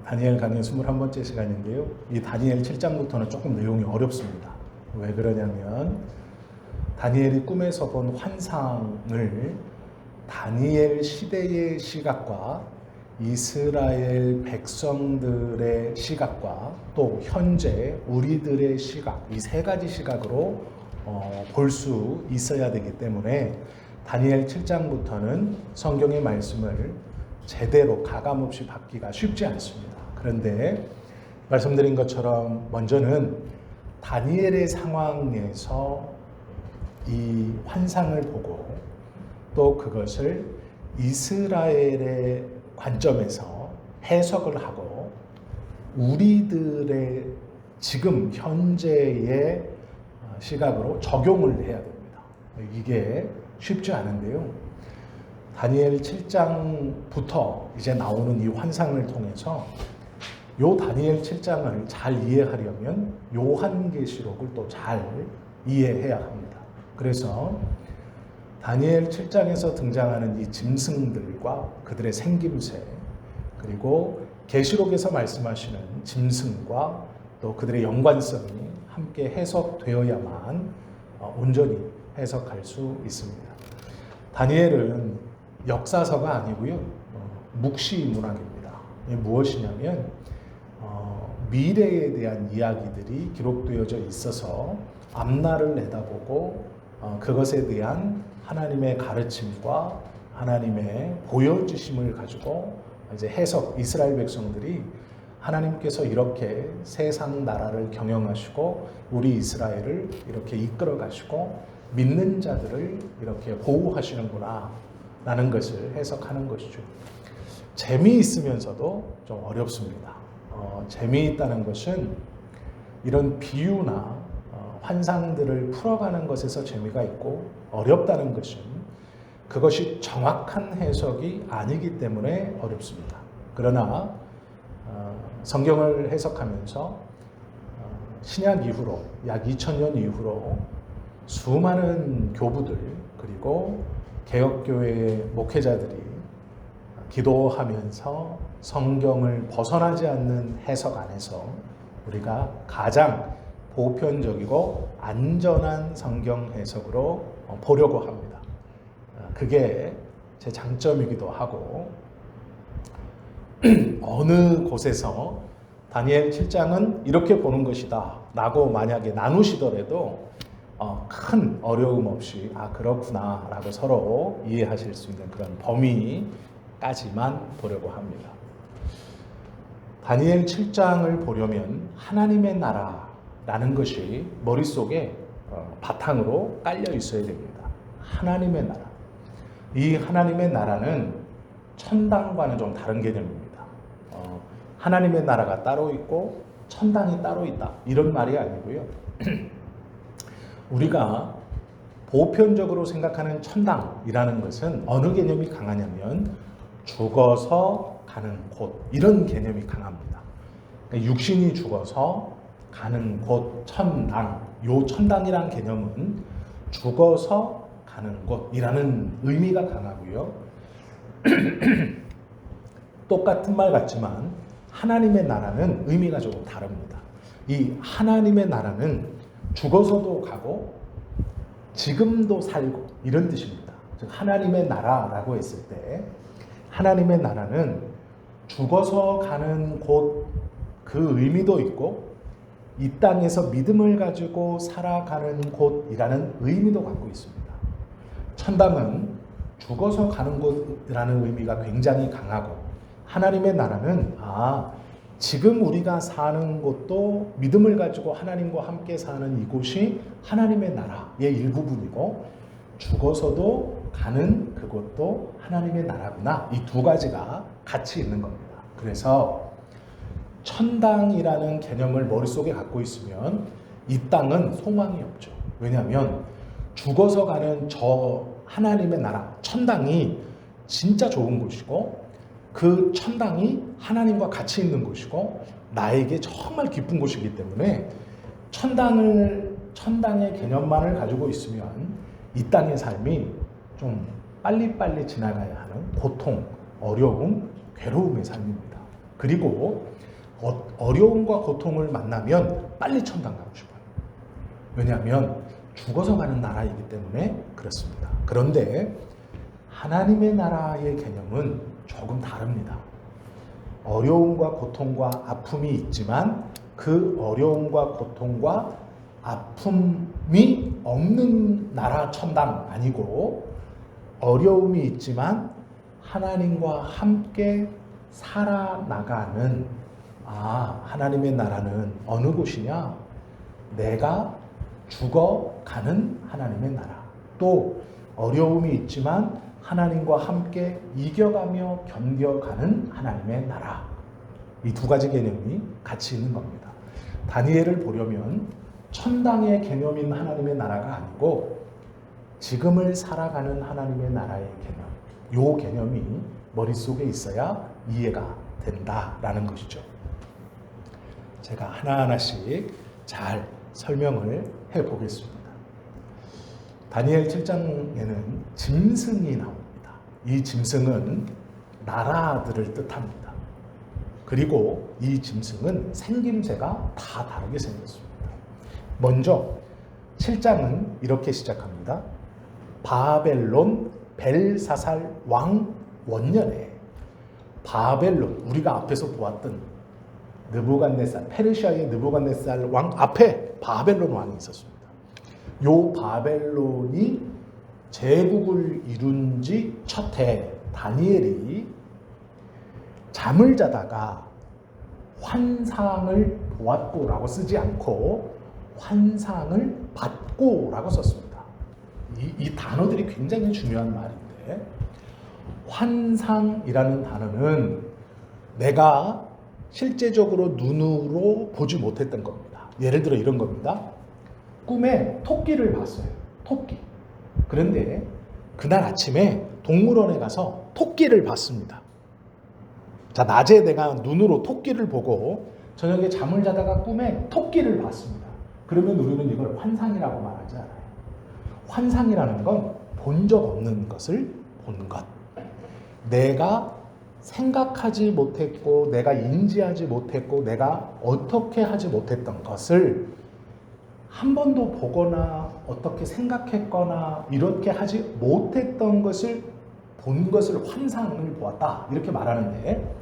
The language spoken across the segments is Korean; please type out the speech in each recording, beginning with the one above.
다니엘 강의 21번째 시간인데요. 이 다니엘 7장부터는 조금 내용이 어렵습니다. 왜 그러냐면 다니엘이 꿈에서 본 환상을 다니엘 시대의 시각과 이스라엘 백성들의 시각과 또 현재 우리들의 시각, 이 세 가지 시각으로 볼 수 있어야 되기 때문에 다니엘 7장부터는 성경의 말씀을 제대로 가감없이 받기가 쉽지 않습니다. 그런데 말씀드린 것처럼 먼저는 다니엘의 상황에서 이 환상을 보고 또 그것을 이스라엘의 관점에서 해석을 하고 우리들의 지금 현재의 시각으로 적용을 해야 됩니다. 이게 쉽지 않은데요. 다니엘 7장부터 이제 나오는 이 환상을 통해서 요 다니엘 7장을 잘 이해하려면 요한계시록을 또 잘 이해해야 합니다. 그래서 다니엘 7장에서 등장하는 이 짐승들과 그들의 생김새, 그리고 계시록에서 말씀하시는 짐승과 또 그들의 연관성이 함께 해석되어야만 온전히 해석할 수 있습니다. 다니엘은 역사서가 아니고요, 묵시 문학입니다. 이게 무엇이냐면 미래에 대한 이야기들이 기록되어져 있어서 앞날을 내다보고 그것에 대한 하나님의 가르침과 하나님의 보여주심을 가지고 이제 해석, 이스라엘 백성들이 하나님께서 이렇게 세상 나라를 경영하시고 우리 이스라엘을 이렇게 이끌어 가시고 믿는 자들을 이렇게 보호하시는구나 라는 것을 해석하는 것이죠. 재미있으면서도 좀 어렵습니다. 재미있다는 것은 이런 비유나 환상들을 풀어가는 것에서 재미가 있고, 어렵다는 것은 그것이 정확한 해석이 아니기 때문에 어렵습니다. 그러나 성경을 해석하면서 신약 이후로 약 2000년 이후로 수많은 교부들 그리고 개혁교회의 목회자들이 기도하면서 성경을 벗어나지 않는 해석 안에서 우리가 가장 보편적이고 안전한 성경 해석으로 보려고 합니다. 그게 제 장점이기도 하고, 어느 곳에서 다니엘 7장은 이렇게 보는 것이다 라고 만약에 나누시더라도 큰 어려움 없이 그렇구나 라고 서로 이해하실 수 있는 그런 범위까지만 보려고 합니다. 다니엘 7장을 보려면 하나님의 나라라는 것이 머릿속에 바탕으로 깔려 있어야 됩니다. 하나님의 나라. 이 하나님의 나라는 천당과는 좀 다른 개념입니다. 하나님의 나라가 따로 있고 천당이 따로 있다 이런 말이 아니고요. 우리가 보편적으로 생각하는 천당이라는 것은 어느 개념이 강하냐면 죽어서 가는 곳, 이런 개념이 강합니다. 그러니까 육신이 죽어서 가는 곳, 천당. 요 천당이란 개념은 죽어서 가는 곳이라는 의미가 강하고요. 똑같은 말 같지만 하나님의 나라는 의미가 조금 다릅니다. 이 하나님의 나라는 죽어서도 가고 지금도 살고 이런 뜻입니다. 즉 하나님의 나라라고 했을 때 하나님의 나라는 죽어서 가는 곳, 그 의미도 있고 이 땅에서 믿음을 가지고 살아가는 곳이라는 의미도 갖고 있습니다. 천당은 죽어서 가는 곳이라는 의미가 굉장히 강하고, 하나님의 나라는 지금 우리가 사는 곳도 믿음을 가지고 하나님과 함께 사는 이곳이 하나님의 나라의 일부분이고, 죽어서도 가는 그곳도 하나님의 나라구나. 이 두 가지가 같이 있는 겁니다. 그래서 천당이라는 개념을 머릿속에 갖고 있으면 이 땅은 소망이 없죠. 왜냐하면 죽어서 가는 저 하나님의 나라, 천당이 진짜 좋은 곳이고, 그 천당이 하나님과 같이 있는 곳이고 나에게 정말 기쁜 곳이기 때문에 천당의 개념만을 가지고 있으면 이 땅의 삶이 좀 빨리빨리 지나가야 하는 고통, 어려움, 괴로움의 삶입니다. 그리고 어려움과 고통을 만나면 빨리 천당 가고 싶어요. 왜냐하면 죽어서 가는 나라이기 때문에 그렇습니다. 그런데 하나님의 나라의 개념은 조금 다릅니다. 어려움과 고통과 아픔이 있지만 그 어려움과 고통과 아픔이 없는 나라 천당 아니고, 어려움이 있지만 하나님과 함께 살아나가는, 하나님의 나라는 어느 곳이냐? 내가 죽어가는 하나님의 나라. 또 어려움이 있지만 하나님과 함께 이겨가며 견뎌가는 하나님의 나라. 이 두 가지 개념이 같이 있는 겁니다. 다니엘을 보려면 천당의 개념인 하나님의 나라가 아니고 지금을 살아가는 하나님의 나라의 개념, 이 개념이 머릿속에 있어야 이해가 된다라는 것이죠. 제가 하나하나씩 잘 설명을 해보겠습니다. 다니엘 7장에는 짐승이 나옵니다. 이 짐승은 나라들을 뜻합니다. 그리고 이 짐승은 생김새가 다 다르게 생겼습니다. 먼저 7장은 이렇게 시작합니다. 바벨론 벨사살 왕 원년에, 바벨론, 우리가 앞에서 보았던 느부갓네살, 페르시아의 느부갓네살 왕 앞에 바벨론 왕이 있었습니다. 요 바벨론이 제국을 이룬 지 첫 해, 다니엘이 잠을 자다가 환상을 보았고라고 쓰지 않고 환상을 받고라고 썼습니다. 이 단어들이 굉장히 중요한 말인데, 환상이라는 단어는 내가 실제적으로 눈으로 보지 못했던 겁니다. 예를 들어 이런 겁니다. 꿈에 토끼를 봤어요. 토끼. 그런데 그날 아침에 동물원에 가서 토끼를 봤습니다. 자, 낮에 내가 눈으로 토끼를 보고 저녁에 잠을 자다가 꿈에 토끼를 봤습니다. 그러면 우리는 이걸 환상이라고 말하지 않아요. 환상이라는 건 본 적 없는 것을 본 것. 내가 생각하지 못했고, 내가 인지하지 못했고, 내가 어떻게 하지 못했던 것을 한 번도 보거나 어떻게 생각했거나 이렇게 하지 못했던 것을 본 것을 환상을 보았다, 이렇게 말하는데,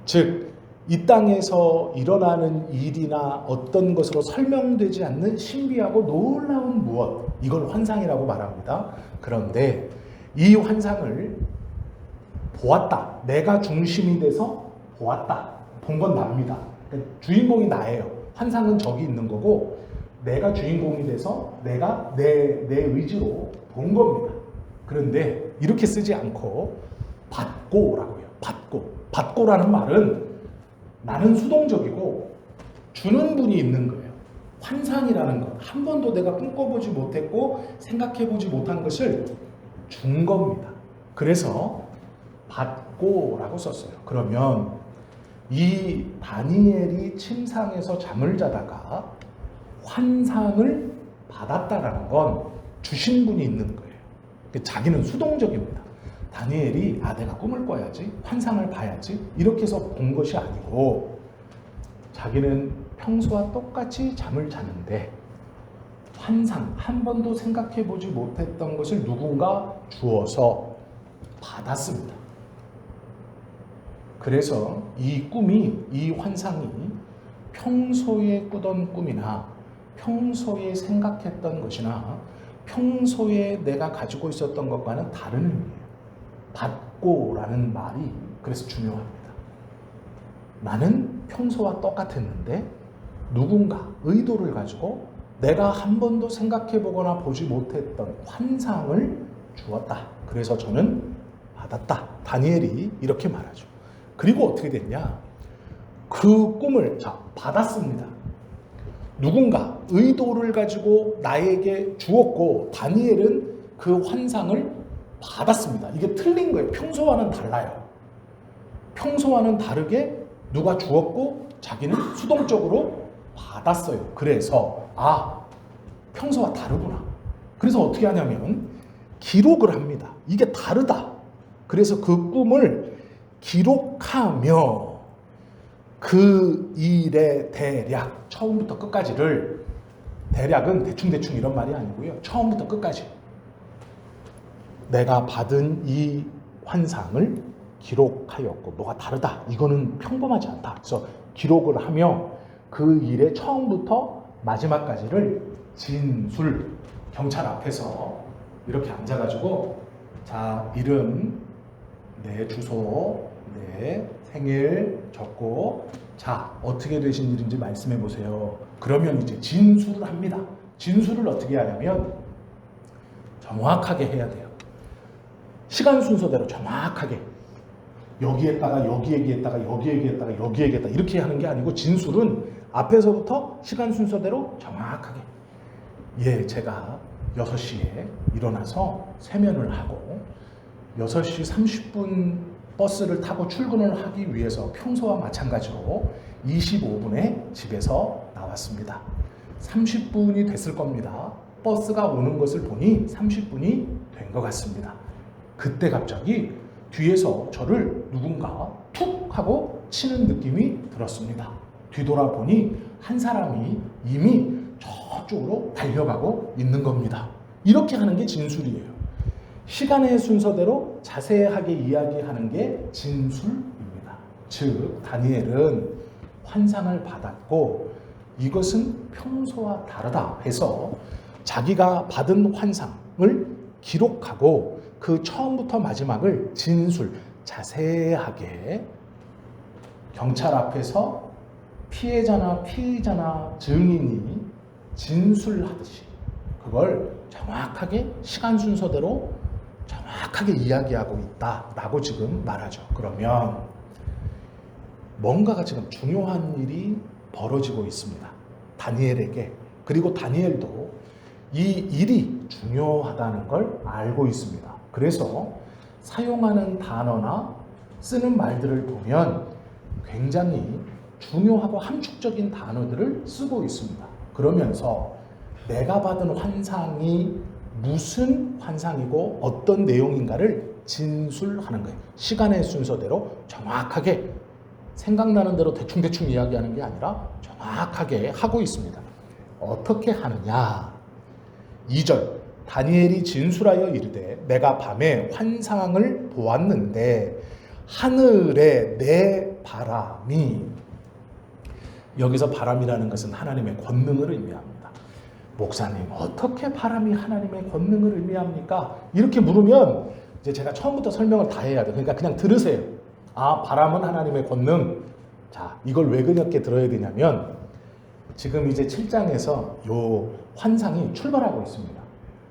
즉 이 땅에서 일어나는 일이나 어떤 것으로 설명되지 않는 신비하고 놀라운 무엇, 이걸 환상이라고 말합니다. 그런데 이 환상을 보았다, 내가 중심이 돼서 보았다, 본 건 납니다. 그러니까 주인공이 나예요. 환상은 저기 있는 거고 내가 주인공이 돼서 내가 내 의지로 본 겁니다. 그런데 이렇게 쓰지 않고 받고라고 해요. 받고라는 말은 나는 수동적이고 주는 분이 있는 거예요. 환상이라는 것, 한 번도 내가 꿈꿔보지 못했고 생각해보지 못한 것을 준 겁니다. 그래서 받고라고 썼어요. 그러면 이 다니엘이 침상에서 잠을 자다가 환상을 받았다라는 건 주신 분이 있는 거예요. 자기는 수동적입니다. 다니엘이 내가 꿈을 꿔야지, 환상을 봐야지 이렇게 해서 본 것이 아니고, 자기는 평소와 똑같이 잠을 자는데 환상, 한 번도 생각해보지 못했던 것을 누군가 주어서 받았습니다. 그래서 이 꿈이, 이 환상이 평소에 꾸던 꿈이나 평소에 생각했던 것이나 평소에 내가 가지고 있었던 것과는 다른 의미예요. 받고라는 말이 그래서 중요합니다. 나는 평소와 똑같았는데 누군가 의도를 가지고 내가 한 번도 생각해보거나 보지 못했던 환상을 주었다. 그래서 저는 받았다. 다니엘이 이렇게 말하죠. 그리고 어떻게 됐냐? 그 꿈을 받았습니다. 누군가 의도를 가지고 나에게 주었고 다니엘은 그 환상을 받았습니다. 이게 틀린 거예요. 평소와는 달라요. 평소와는 다르게 누가 주었고 자기는 수동적으로 받았어요. 그래서 평소와 다르구나. 그래서 어떻게 하냐면 기록을 합니다. 이게 다르다. 그래서 그 꿈을 기록하며 그 일의 대략 처음부터 끝까지를, 대략은 대충대충 이런 말이 아니고요. 처음부터 끝까지 내가 받은 이 환상을 기록하였고, 뭐가 다르다, 이거는 평범하지 않다. 그래서 기록을 하며 그 일의 처음부터 마지막까지를 진술, 경찰 앞에서 이렇게 앉아가지고, 자, 이름, 내 주소, 내 생일 적고, 자, 어떻게 되신 일인지 말씀해 보세요. 그러면 이제 진술을 합니다. 진술을 어떻게 하냐면 정확하게 해야 돼요. 시간 순서대로 정확하게, 여기 했다가 여기 얘기했다가 여기 얘기했다가 여기 얘기했다, 이렇게 하는 게 아니고, 진술은 앞에서부터 시간 순서대로 정확하게, 예, 제가 6시에 일어나서 세면을 하고 6시 30분 버스를 타고 출근을 하기 위해서 평소와 마찬가지로 25분에 집에서 나왔습니다. 30분이 됐을 겁니다. 버스가 오는 것을 보니 30분이 된 것 같습니다. 그때 갑자기 뒤에서 저를 누군가 툭 하고 치는 느낌이 들었습니다. 뒤돌아보니 한 사람이 이미 저쪽으로 달려가고 있는 겁니다. 이렇게 하는 게 진술이에요. 시간의 순서대로 자세하게 이야기하는 게 진술입니다. 즉, 다니엘은 환상을 받았고 이것은 평소와 다르다 해서 자기가 받은 환상을 기록하고 그 처음부터 마지막을 진술, 자세하게 경찰 앞에서 피해자나 피의자나 증인이 진술하듯이 그걸 정확하게 시간 순서대로 정확하게 이야기하고 있다라고 지금 말하죠. 그러면 뭔가가 지금 중요한 일이 벌어지고 있습니다. 다니엘에게. 그리고 다니엘도 이 일이 중요하다는 걸 알고 있습니다. 그래서 사용하는 단어나 쓰는 말들을 보면 굉장히 중요하고 함축적인 단어들을 쓰고 있습니다. 그러면서 내가 받은 환상이 무슨 환상이고 어떤 내용인가를 진술하는 거예요. 시간의 순서대로 정확하게, 생각나는 대로 대충대충 이야기하는 게 아니라 정확하게 하고 있습니다. 어떻게 하느냐? 2절, 다니엘이 진술하여 이르되 내가 밤에 환상을 보았는데 하늘에 내 바람이, 여기서 바람이라는 것은 하나님의 권능을 의미합니다. 목사님, 어떻게 바람이 하나님의 권능을 의미합니까? 이렇게 물으면 이제 제가 처음부터 설명을 다 해야 돼요. 그러니까 그냥 들으세요. 아, 바람은 하나님의 권능. 자, 이걸 왜 그렇게 들어야 되냐면 지금 이제 7장에서 요 환상이 출발하고 있습니다.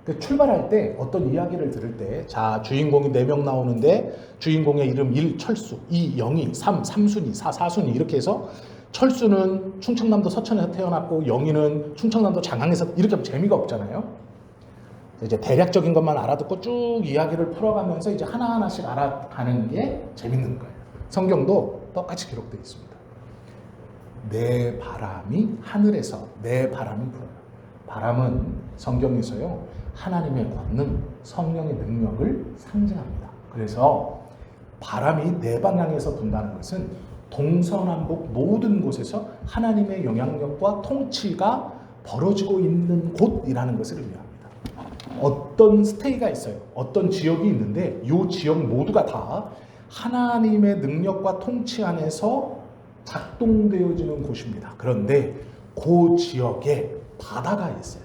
그 출발할 때 어떤 이야기를 들을 때, 자, 주인공이 4명 나오는데 주인공의 이름 1, 철수, 2, 영희, 3, 삼순이, 4, 사순이, 이렇게 해서 철수는 충청남도 서천에서 태어났고 영희는 충청남도 장항에서, 이렇게 하면 재미가 없잖아요. 이제 대략적인 것만 알아듣고 쭉 이야기를 풀어가면서 이제 하나하나씩 알아가는 게 재밌는 거예요. 성경도 똑같이 기록되어 있습니다. 내 바람이 하늘에서 내 바람이 불어요. 바람은 성경에서요, 하나님의 권능, 성령의 능력을 상징합니다. 그래서 바람이 내 방향에서 분다는 것은 동서남북 모든 곳에서 하나님의 영향력과 통치가 벌어지고 있는 곳이라는 것을 의미합니다. 어떤 스테이가 있어요. 어떤 지역이 있는데 이 지역 모두가 다 하나님의 능력과 통치 안에서 작동되어지는 곳입니다. 그런데 그 지역에 바다가 있어요.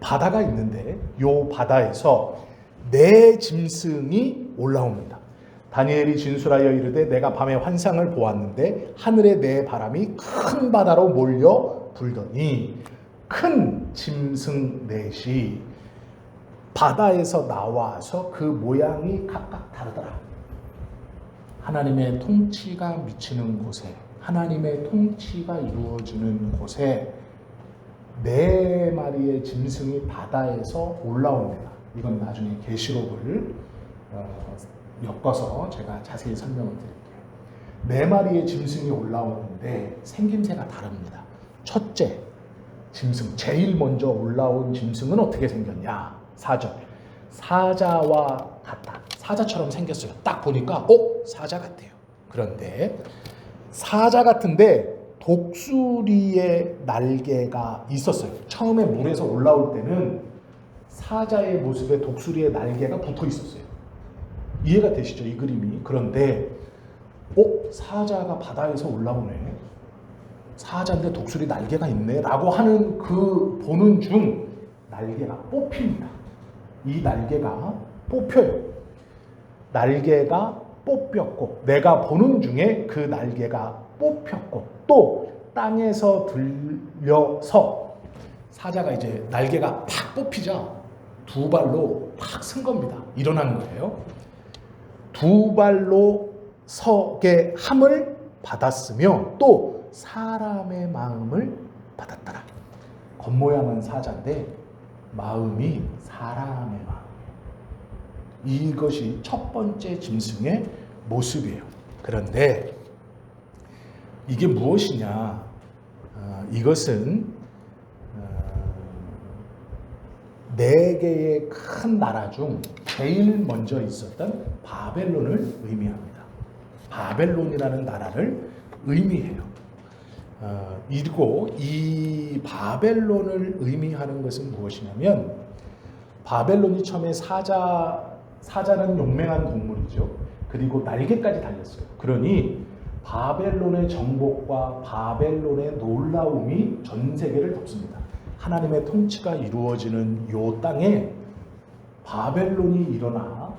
바다가 있는데 이 바다에서 내 짐승이 올라옵니다. 다니엘이 진술하여 이르되 내가 밤에 환상을 보았는데 하늘에 내 바람이 큰 바다로 몰려 불더니 큰 짐승 넷이 바다에서 나와서 그 모양이 각각 다르더라. 하나님의 통치가 미치는 곳에, 하나님의 통치가 이루어지는 곳에 4마리의 짐승이 바다에서 올라옵니다. 이건 나중에 계시록을 엮어서 제가 자세히 설명을 드릴게요. 4마리의 짐승이 올라오는데 생김새가 다릅니다. 첫째 짐승, 제일 먼저 올라온 짐승은 어떻게 생겼냐? 4절, 사자와 같다. 사자처럼 생겼어요. 딱 보니까 사자 같아요. 그런데 사자 같은데 독수리의 날개가 있었어요. 처음에 물에서 올라올 때는 사자의 모습에 독수리의 날개가 붙어 있었어요. 이해가 되시죠? 이 그림이. 그런데 사자가 바다에서 올라오네. 사자인데 독수리 날개가 있네 라고 하는 그 보는 중 날개가 뽑힙니다. 이 날개가 뽑혀요. 날개가 뽑혔고 내가 보는 중에 그 날개가 뽑혔고 또 땅에서 들려서 사자가 이제 날개가 팍 뽑히자 두 발로 팍 쓴 겁니다. 일어나는 거예요. 두 발로 서게 함을 받았으며 또 사람의 마음을 받았더라. 겉모양은 사자인데 마음이 사람의 마음. 이것이 첫 번째 짐승의 모습이에요. 그런데 이게 무엇이냐? 이것은 네 개의 큰 나라 중 제일 먼저 있었던 바벨론을 의미합니다. 바벨론이라는 나라를 의미해요. 그리고 이 바벨론을 의미하는 것은 무엇이냐면 바벨론이 처음에 사자는 용맹한 동물이죠. 그리고 날개까지 달렸어요. 그러니 바벨론의 정복과 바벨론의 놀라움이 전 세계를 덮습니다. 하나님의 통치가 이루어지는 이 땅에 바벨론이 일어나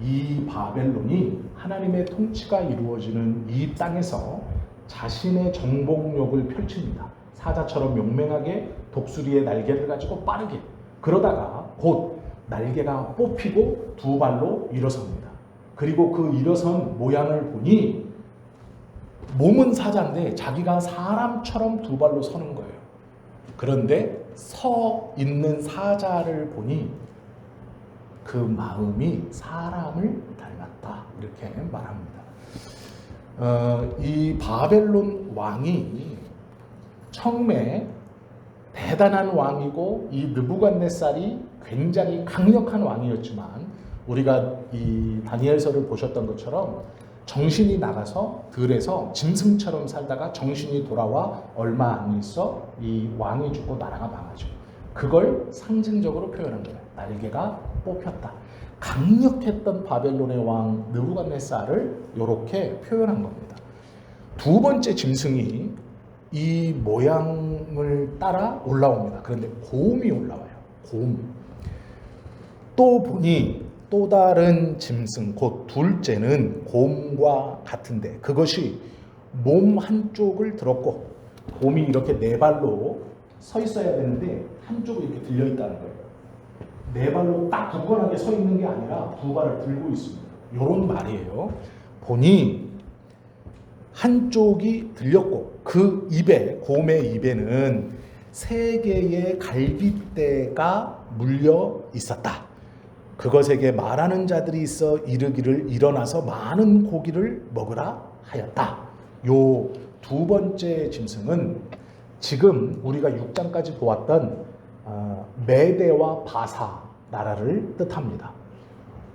이 바벨론이 하나님의 통치가 이루어지는 이 땅에서 자신의 정복력을 펼칩니다. 사자처럼 용맹하게 독수리의 날개를 가지고 빠르게 그러다가 곧 날개가 뽑히고 두 발로 일어섭니다. 그리고 그 일어선 모양을 보니 몸은 사자인데 자기가 사람처럼 두 발로 서는 거예요. 그런데 서 있는 사자를 보니 그 마음이 사람을 닮았다. 이렇게 말합니다. 이 바벨론 왕이 처음에 대단한 왕이고 이 느부갓네살이 굉장히 강력한 왕이었지만 우리가 이 다니엘서를 보셨던 것처럼 정신이 나가서 들에서 짐승처럼 살다가 정신이 돌아와 얼마 안 있어 이 왕이 죽고 나라가 망하죠. 그걸 상징적으로 표현한 거예요. 날개가 뽑혔다. 강력했던 바벨론의 왕 느부갓네살을 이렇게 표현한 겁니다. 두 번째 짐승이 이 모양을 따라 올라옵니다. 그런데 곰이 올라와요. 곰. 또 보니 또 다른 짐승 곧 둘째는 곰과 같은데 그것이 몸 한쪽을 들었고 곰이 이렇게 네 발로 서 있어야 되는데 한쪽이 이렇게 들려 있다는 거예요. 네 발로 딱 굳건하게 서 있는 게 아니라 두 발을 들고 있습니다. 이런 말이에요. 보니 한쪽이 들렸고 그 입에 곰의 입에는 세 개의 갈빗대가 물려 있었다. 그것에게 말하는 자들이 있어 이르기를 일어나서 많은 고기를 먹으라 하였다. 요 두 번째 짐승은 지금 우리가 6장까지 보았던 메대와 바사 나라를 뜻합니다.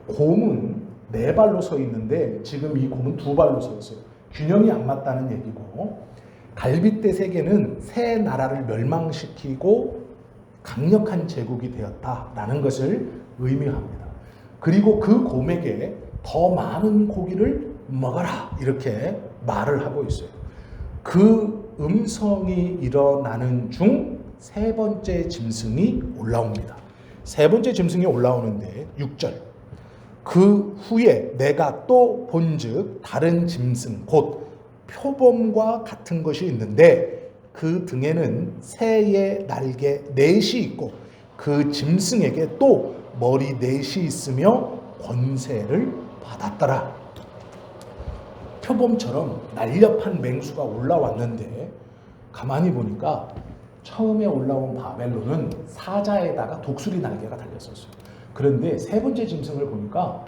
곰은 네 발로 서 있는데 지금 이 곰은 두 발로 서 있어요. 균형이 안 맞다는 얘기고 갈빗대 세 개는 새 나라를 멸망시키고 강력한 제국이 되었다라는 것을 의미합니다. 그리고 그 곰에게 더 많은 고기를 먹어라 이렇게 말을 하고 있어요. 그 음성이 일어나는 중 세 번째 짐승이 올라옵니다. 세 번째 짐승이 올라오는데 6절 그 후에 내가 또 본즉 다른 짐승 곧 표범과 같은 것이 있는데 그 등에는 새의 날개 넷이 있고 그 짐승에게 또 머리 넷이 있으며 권세를 받았더라. 표범처럼 날렵한 맹수가 올라왔는데 가만히 보니까 처음에 올라온 바벨론은 사자에다가 독수리 날개가 달렸었어요. 그런데 세 번째 짐승을 보니까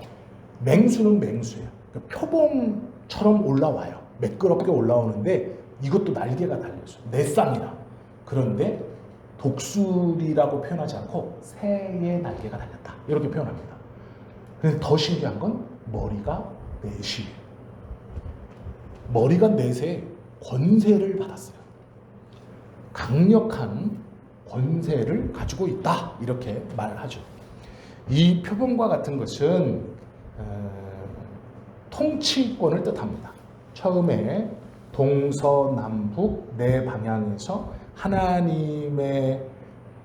맹수는 맹수예요. 그러니까 표범처럼 올라와요. 매끄럽게 올라오는데 이것도 날개가 달렸어요. 네 쌍이나. 그런데 독수리라고 표현하지 않고 새의 날개가 달렸다. 이렇게 표현합니다. 근데 더 신기한 건 머리가 넷이에요. 머리가 넷에 권세를 받았어요. 강력한 권세를 가지고 있다 이렇게 말하죠. 이 표범과 같은 것은 통치권을 뜻합니다. 처음에 동서남북 네 방향에서 하나님의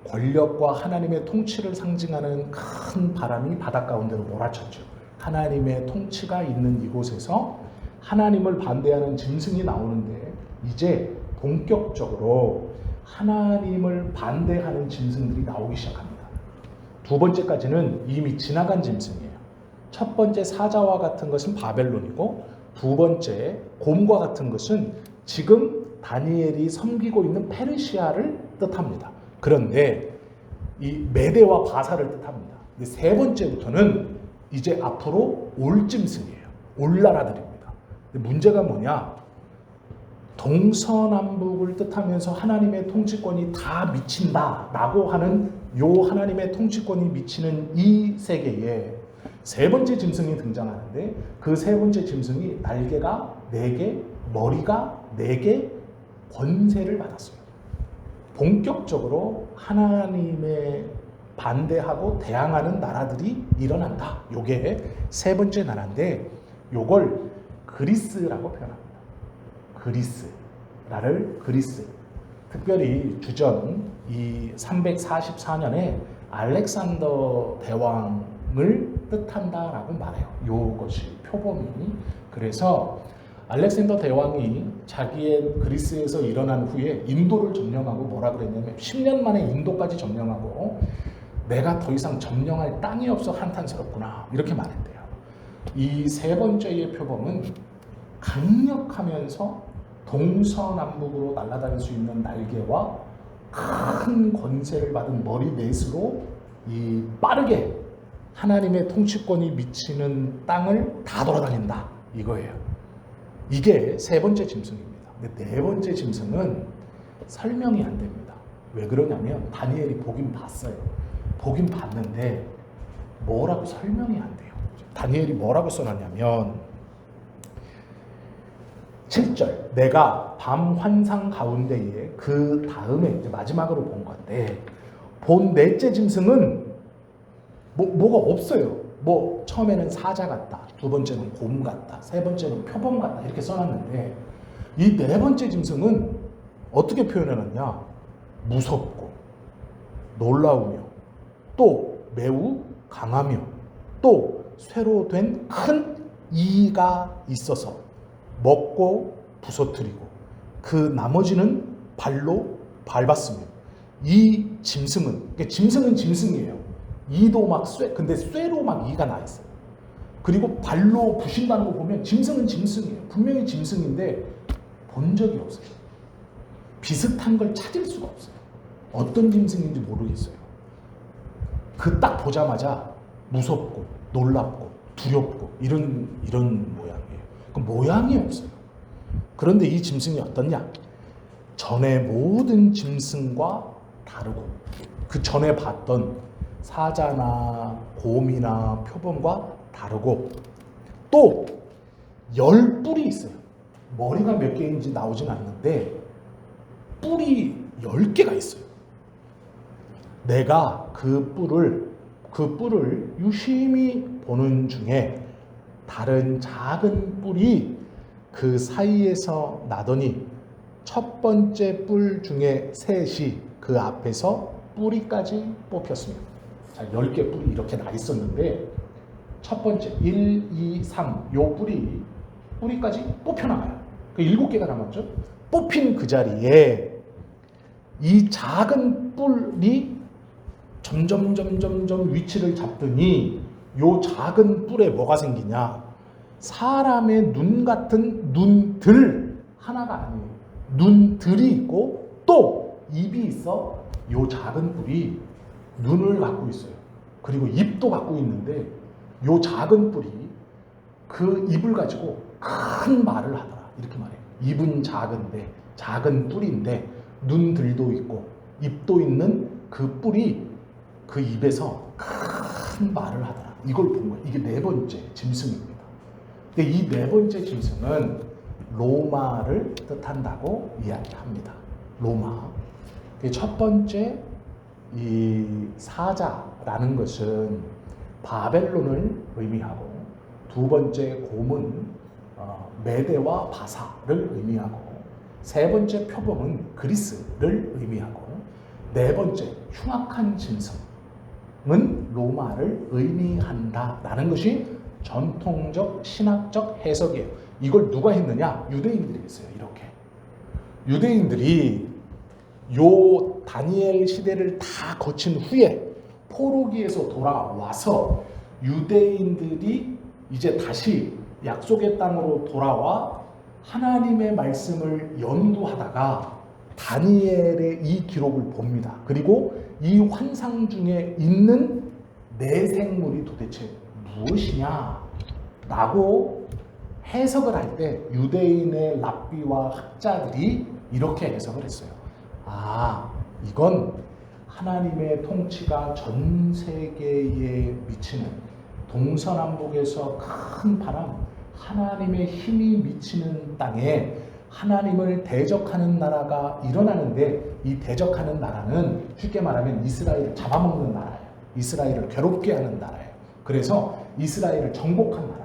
권력과 하나님의 통치를 상징하는 큰 바람이 바다 가운데로 몰아쳤죠. 하나님의 통치가 있는 이곳에서 하나님을 반대하는 짐승이 나오는데 이제 본격적으로 하나님을 반대하는 짐승들이 나오기 시작합니다. 두 번째까지는 이미 지나간 짐승이에요. 첫 번째 사자와 같은 것은 바벨론이고 두 번째 곰과 같은 것은 지금 다니엘이 섬기고 있는 페르시아를 뜻합니다. 그런데 이 메대와 바사를 뜻합니다. 근데 세 번째부터는 이제 앞으로 올 짐승이에요. 올 나라들입니다. 근데 문제가 뭐냐? 동서남북을 뜻하면서 하나님의 통치권이 다 미친다라고 하는 요 하나님의 통치권이 미치는 이 세계에 세 번째 짐승이 등장하는데 그 세 번째 짐승이 날개가 4개, 머리가 4개, 권세를 받았어요. 본격적으로 하나님의 반대하고 대항하는 나라들이 일어난다. 요게 세 번째 나라인데 요걸 그리스라고 표현합니다. 그리스. 특별히 주전 이 344년에 알렉산더 대왕을 뜻한다라고 말해요. 요것이 표범이. 그래서 알렉산더 대왕이 자기의 그리스에서 일어난 후에 인도를 점령하고 뭐라 그랬냐면 10년 만에 인도까지 점령하고 내가 더 이상 점령할 땅이 없어 한탄스럽구나 이렇게 말했대요. 이 세 번째의 표범은 강력하면서 동서남북으로 날아다닐 수 있는 날개와 큰 권세를 받은 머리 넷으로 이 빠르게 하나님의 통치권이 미치는 땅을 다 돌아다닌다 이거예요. 이게 세 번째 짐승입니다. 근데 네 번째 짐승은 설명이 안 됩니다. 왜 그러냐면 다니엘이 보긴 봤어요. 보긴 봤는데 뭐라고 설명이 안 돼요. 다니엘이 뭐라고 써놨냐면 7절 내가 밤 환상 가운데에 그 다음에 이제 마지막으로 본 건데 본 넷째 짐승은 뭐가 없어요. 뭐 처음에는 사자 같다, 두 번째는 곰 같다, 세 번째는 표범 같다 이렇게 써놨는데 이 네 번째 짐승은 어떻게 표현해놨냐? 무섭고 놀라우며 또 매우 강하며 또 쇠로 된 큰 이가 있어서 먹고 부서뜨리고 그 나머지는 발로 밟았으며 이 짐승은 그러니까 짐승은 짐승이에요. 이도 막 근데 쇠로 막 이가 나 있어요. 그리고 발로 부신다는 거 보면 짐승은 짐승이에요. 분명히 짐승인데 본 적이 없어요. 비슷한 걸 찾을 수가 없어요. 어떤 짐승인지 모르겠어요. 그 딱 보자마자 무섭고 놀랍고 두렵고 이런 모양이에요. 그 모양이 없어요. 그런데 이 짐승이 어떻냐? 전에 모든 짐승과 다르고 그 전에 봤던 사자나 곰이나 표범과 다르고 또 10뿔이 있어요. 머리가 몇 개인지 나오진 않는데 뿔이 10개가 있어요. 내가 그 뿔을 유심히 보는 중에 다른 작은 뿔이 그 사이에서 나더니 첫 번째 뿔 중에 셋이 그 앞에서 뿌리까지 뽑혔습니다. 자, 10개 뿔이 이렇게 나 있었는데 첫 번째 1, 2, 3 요 뿌리까지 뽑혀나가요. 그 7개가 남았죠. 뽑힌 그 자리에 이 작은 뿔이 점점 위치를 잡더니 요 작은 뿔에 뭐가 생기냐? 사람의 눈 같은 눈들 하나가 아니에요. 눈들이 있고 또 입이 있어. 요 작은 뿔이 눈을 갖고 있어요. 그리고 입도 갖고 있는데 요 작은 뿔이 그 입을 가지고 큰 말을 하더라. 이렇게 말해요. 입은 작은데 작은 뿔인데 눈들도 있고 입도 있는 그 뿔이 그 입에서 큰 말을 하더라. 이걸 본 거예요. 이게 네 번째 짐승입니다. 근데 이 네 번째 짐승은 로마를 뜻한다고 이야기합니다. 로마. 첫 번째 이 사자라는 것은 바벨론을 의미하고, 두 번째 곰은 메대와 바사를 의미하고, 세 번째 표범은 그리스를 의미하고, 네 번째 흉악한 짐승은 로마를 의미한다라는 것이 전통적 신학적 해석이에요. 이걸 누가 했느냐? 유대인들이 했어요. 이렇게 유대인들이 요 다니엘 시대를 다 거친 후에 포로기에서 돌아와서 유대인들이 이제 다시 약속의 땅으로 돌아와 하나님의 말씀을 연구하다가 다니엘의 이 기록을 봅니다. 그리고 이 환상 중에 있는 내생물이 도대체 무엇이냐 라고 해석을 할 때 유대인의 랍비와 학자들이 이렇게 해석을 했어요. 이건 하나님의 통치가 전 세계에 미치는, 동서남북에서 큰 바람, 하나님의 힘이 미치는 땅에 하나님을 대적하는 나라가 일어나는데, 이 대적하는 나라는 쉽게 말하면 이스라엘을 잡아먹는 나라예요. 이스라엘을 괴롭게 하는 나라예요. 그래서 이스라엘을 정복한 나라예요.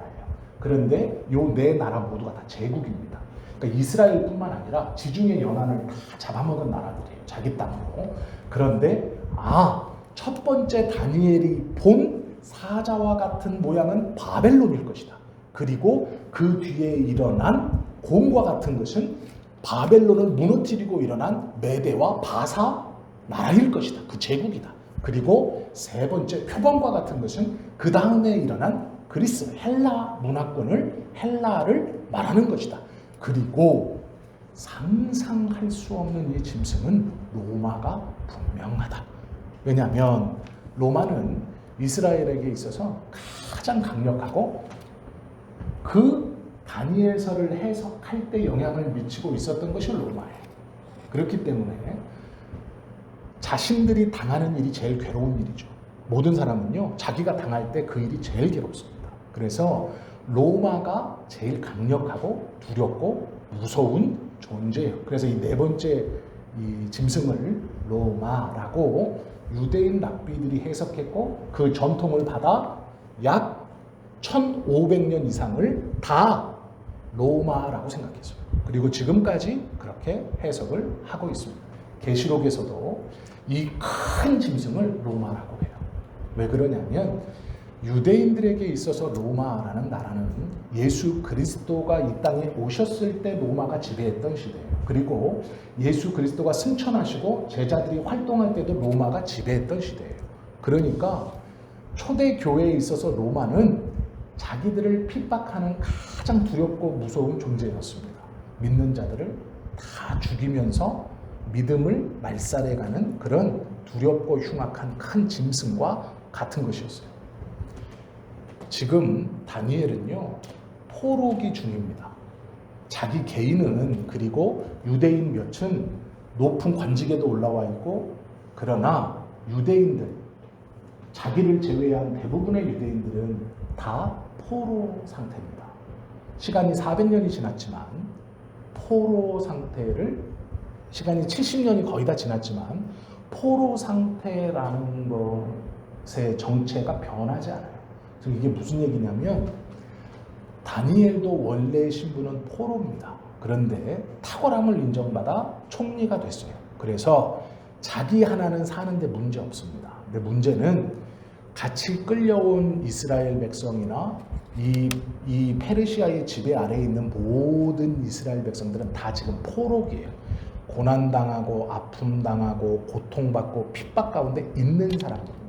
그런데 요 네 나라 모두가 다 제국입니다. 그러니까 이스라엘뿐만 아니라 지중해 연안을 다 잡아먹은 나라들이에요. 자기 땅으로. 그런데 첫 번째 다니엘이 본 사자와 같은 모양은 바벨론일 것이다. 그리고 그 뒤에 일어난 곰과 같은 것은 바벨론을 무너뜨리고 일어난 메대와 바사 나라일 것이다. 그 제국이다. 그리고 세 번째 표범과 같은 것은 그 다음에 일어난 그리스, 헬라 문화권을, 헬라를 말하는 것이다. 그리고 상상할 수 없는 이 짐승은 로마가 분명하다. 왜냐하면 로마는 이스라엘에게 있어서 가장 강력하고 그 다니엘서를 해석할 때 영향을 미치고 있었던 것이 로마예요. 그렇기 때문에 자신들이 당하는 일이 제일 괴로운 일이죠. 모든 사람은요, 자기가 당할 때 그 일이 제일 괴롭습니다. 그래서 로마가 제일 강력하고 두렵고 무서운 존재예요. 그래서 이 네 번째 이 짐승을 로마라고 유대인 랍비들이 해석했고, 그 전통을 받아 약 1500년 이상을 다 로마라고 생각했어요. 그리고 지금까지 그렇게 해석을 하고 있습니다. 계시록에서도 이 큰 짐승을 로마라고 해요. 왜 그러냐면 유대인들에게 있어서 로마라는 나라는 예수 그리스도가 이 땅에 오셨을 때 로마가 지배했던 시대예요. 그리고 예수 그리스도가 승천하시고 제자들이 활동할 때도 로마가 지배했던 시대예요. 그러니까 초대 교회에 있어서 로마는 자기들을 핍박하는 가장 두렵고 무서운 존재였습니다. 믿는 자들을 다 죽이면서 믿음을 말살해가는 그런 두렵고 흉악한 큰 짐승과 같은 것이었어요. 지금 다니엘은요, 포로기 중입니다. 자기 개인은, 그리고 유대인 몇은 높은 관직에도 올라와 있고, 그러나 유대인들, 자기를 제외한 대부분의 유대인들은 다 포로 상태입니다. 시간이 400년이 지났지만 포로 상태를, 시간이 70년이 거의 다 지났지만 포로 상태라는 것의 정체가 변하지 않아요. 그래서 이게 무슨 얘기냐면 다니엘도 원래 신분은 포로입니다. 그런데 탁월함을 인정받아 총리가 됐어요. 그래서 자기 하나는 사는데 문제 없습니다. 근데 문제는 같이 끌려온 이스라엘 백성이나 이 페르시아의 지배 아래에 있는 모든 이스라엘 백성들은 다 지금 포로기예요. 고난당하고 아픔당하고 고통받고 핍박 가운데 있는 사람들입니다.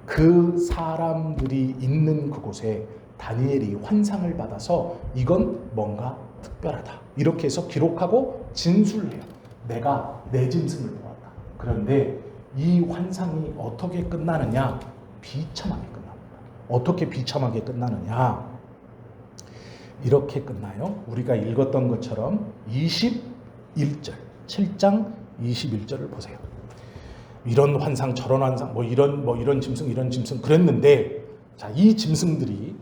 그 사람들이 있는 그곳에 다니엘이 환상을 받아서 이건 뭔가 특별하다, 이렇게 해서 기록하고 진술해요. 내가 내 짐승을 보았다. 그런데 이 환상이 어떻게 끝나느냐? 비참하게 끝납니다. 어떻게 비참하게 끝나느냐? 이렇게 끝나요. 우리가 읽었던 것처럼 21절, 7장 21절을 보세요. 이런 환상, 저런 환상, 이런 짐승, 이런 짐승 그랬는데, 자, 이 짐승들이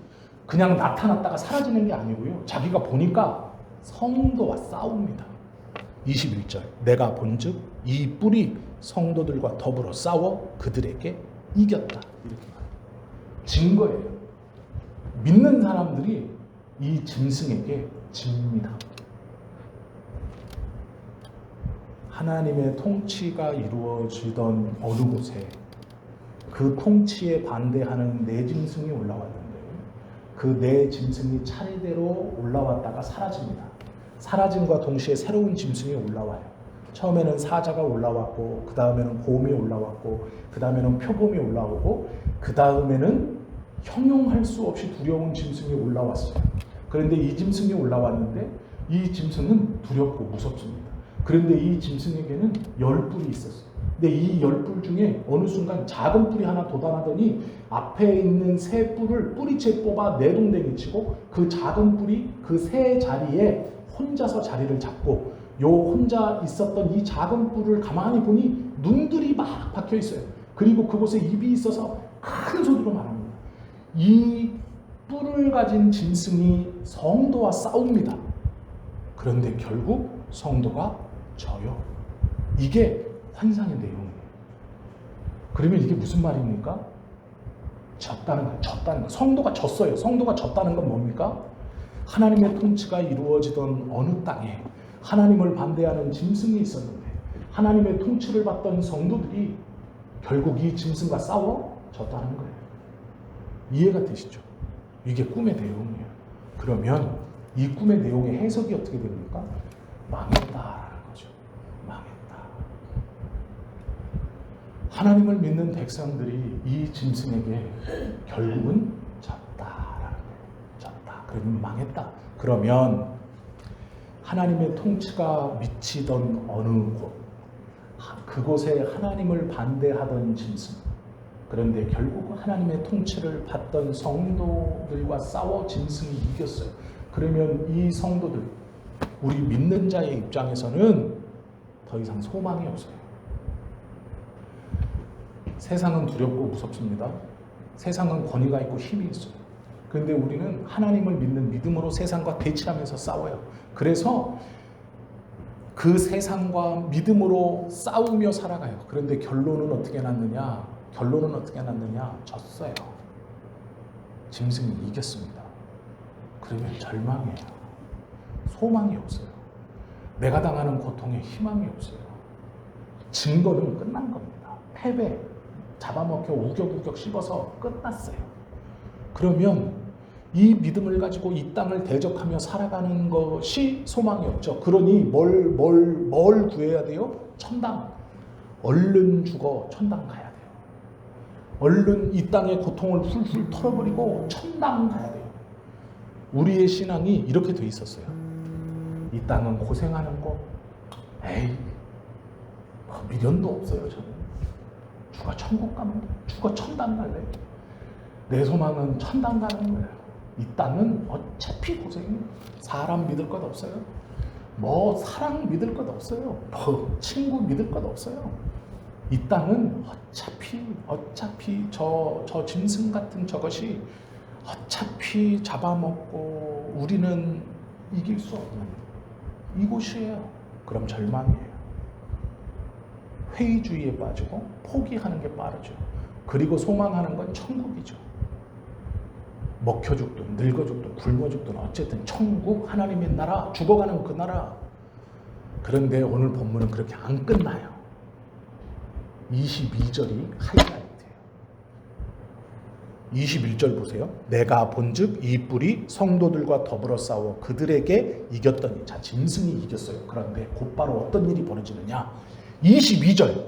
그냥 나타났다가 사라지는 게 아니고요. 자기가 보니까 성도와 싸웁니다. 21절 내가 본즉 이 뿔이 성도들과 더불어 싸워 그들에게 이겼다. 이렇게 말해요. 진 거예요. 믿는 사람들이 이 짐승에게 집니다. 하나님의 통치가 이루어지던 어느 곳에 그 통치에 반대하는 네 짐승이 올라왔는데 그 네 짐승이 차례대로 올라왔다가 사라집니다. 사라짐과 동시에 새로운 짐승이 올라와요. 처음에는 사자가 올라왔고 그 다음에는 곰이 올라왔고 그 다음에는 표범이 올라오고 그 다음에는 형용할 수 없이 두려운 짐승이 올라왔어요. 그런데 이 짐승이 올라왔는데 이 짐승은 두렵고 무섭습니다. 그런데 이 짐승에게는 10뿔이 있었어요. 근데 이 10뿔 중에 어느 순간 작은 뿔이 하나 돋아나더니 앞에 있는 새 뿔을 뿌리채 뽑아 내동댕이 치고 그 작은 뿔이 그 새 자리에 혼자서 자리를 잡고 요 혼자 있었던 이 작은 뿔을 가만히 보니 눈들이 막 박혀 있어요. 그리고 그곳에 입이 있어서 큰 소리로 말합니다. 이 뿔을 가진 짐승이 성도와 싸웁니다. 그런데 결국 성도가 져요. 이게 환상의 내용이에요. 그러면 이게 무슨 말입니까? 졌다는 거예요. 졌다는 거. 성도가 졌어요. 성도가 졌다는 건 뭡니까? 하나님의 통치가 이루어지던 어느 땅에 하나님을 반대하는 짐승이 있었는데 하나님의 통치를 받던 성도들이 결국 이 짐승과 싸워 졌다는 거예요. 이해가 되시죠? 이게 꿈의 내용이에요. 그러면 이 꿈의 내용의 해석이 어떻게 됩니까? 망했다라는 거죠. 망했다. 하나님을 믿는 백성들이 이 짐승에게 결국은 졌다라는 거예요. 졌다. 그러면 망했다. 그러면 하나님의 통치가 미치던 어느 곳, 그곳에 하나님을 반대하던 짐승, 그런데 결국 하나님의 통치를 받던 성도들과 싸워 짐승이 이겼어요. 그러면 이 성도들, 우리 믿는 자의 입장에서는 더 이상 소망이 없어요. 세상은 두렵고 무섭습니다. 세상은 권위가 있고 힘이 있어요. 그런데 우리는 하나님을 믿는 믿음으로 세상과 대치하면서 싸워요. 그래서 그 세상과 믿음으로 싸우며 살아가요. 그런데 결론은 어떻게 났느냐? 졌어요. 짐승이 이겼습니다. 그러면 절망해요. 소망이 없어요. 내가 당하는 고통에 희망이 없어요. 증거는 끝난 겁니다. 패배, 잡아먹혀 우격우격 씹어서 끝났어요. 그러면 이 믿음을 가지고 이 땅을 대적하며 살아가는 것이 소망이 없죠. 그러니 뭘 구해야 돼요? 천당. 얼른 죽어 천당 가야 돼요. 얼른 이 땅의 고통을 풀풀 털어버리고 천당 가야 돼요. 우리의 신앙이 이렇게 돼 있었어요. 이 땅은 고생하는 거, 에이, 미련도 없어요. 저는 죽어 천국 가면 돼. 죽어 천당 갈래. 내 소망은 천당 가는 거예요. 이 땅은 어차피 고생이에요. 사람 믿을 것 없어요. 뭐 사랑 믿을 것 없어요. 뭐 친구 믿을 것 없어요. 이 땅은 어차피 저 짐승 같은 저것이 어차피 잡아먹고 우리는 이길 수 없는 이곳이에요. 그럼 절망이에요. 회의주의에 빠지고 포기하는 게 빠르죠. 그리고 소망하는 건 천국이죠. 먹혀 죽든 늙어 죽든 굶어 죽든 어쨌든 천국, 하나님의 나라, 죽어가는 그 나라. 그런데 오늘 본문은 그렇게 안 끝나요. 22절이 하이라이트예요. 21절 보세요. 내가 본즉 이 뿔이 성도들과 더불어 싸워 그들에게 이겼더니, 자, 짐승이 이겼어요. 그런데 곧바로 어떤 일이 벌어지느냐? 22절,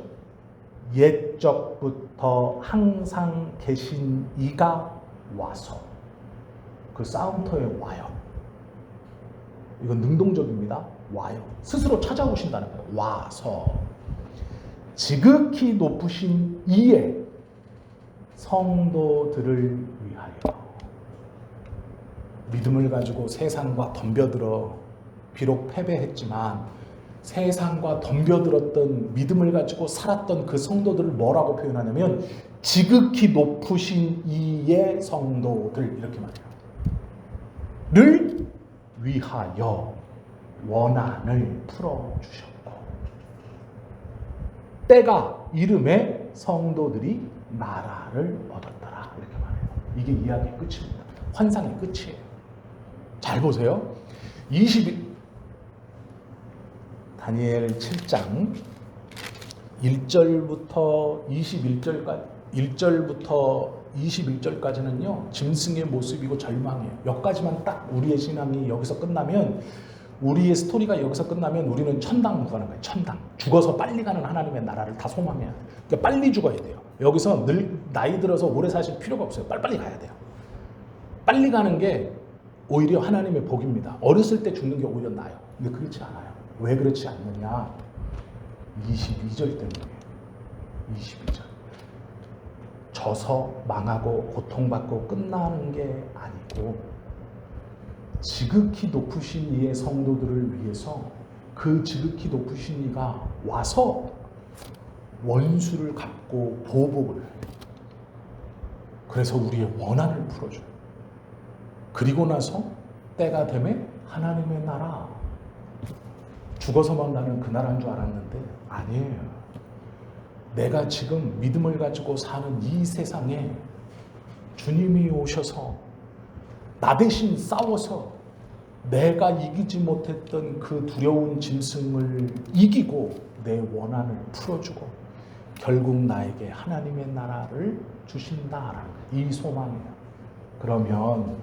옛적부터 항상 계신 이가 와서, 그 싸움터에 와요. 이건 능동적입니다. 와요. 스스로 찾아오신다는 거예요. 와서 지극히 높으신 이의 성도들을 위하여. 믿음을 가지고 세상과 덤벼들어 비록 패배했지만 세상과 덤벼들었던 믿음을 가지고 살았던 그 성도들을 뭐라고 표현하냐면 지극히 높으신 이의 성도들, 이렇게 말해요. 를 위하여. 원한을 풀어주셨고 때가 이름에 성도들이 나라를 얻었더라. 이렇게 말해요. 이게 이야기의 끝입니다. 환상의 끝이에요. 잘 보세요. 다니엘 7장 1절부터 21절까지는요, 짐승의 모습이고 절망이에요. 여기까지만 딱 우리의 신앙이 여기서 끝나면, 우리의 스토리가 여기서 끝나면 우리는 천당 가는 거예요. 천당. 죽어서 빨리 가는 하나님의 나라를 다 소망해야 돼요. 그러니까 빨리 죽어야 돼요. 여기서 늘 나이 들어서 오래 사실 필요가 없어요. 빨리빨리 가야 돼요. 빨리 가는 게 오히려 하나님의 복입니다. 어렸을 때 죽는 게 오히려 나아요. 근데 그렇지 않아요. 왜 그렇지 않느냐? 22절 때문이에요. 22절. 져서 망하고 고통받고 끝나는 게 아니고 지극히 높으신 이의 성도들을 위해서 그 지극히 높으신 이가 와서 원수를 갚고 보복을 해요. 그래서 우리의 원한을 풀어줘요. 그리고 나서 때가 되면 하나님의 나라, 죽어서만 가는 그 나라인 줄 알았는데 아니에요. 내가 지금 믿음을 가지고 사는 이 세상에 주님이 오셔서 나 대신 싸워서 내가 이기지 못했던 그 두려운 짐승을 이기고 내 원한을 풀어주고 결국 나에게 하나님의 나라를 주신다라는 이 소망이에요. 그러면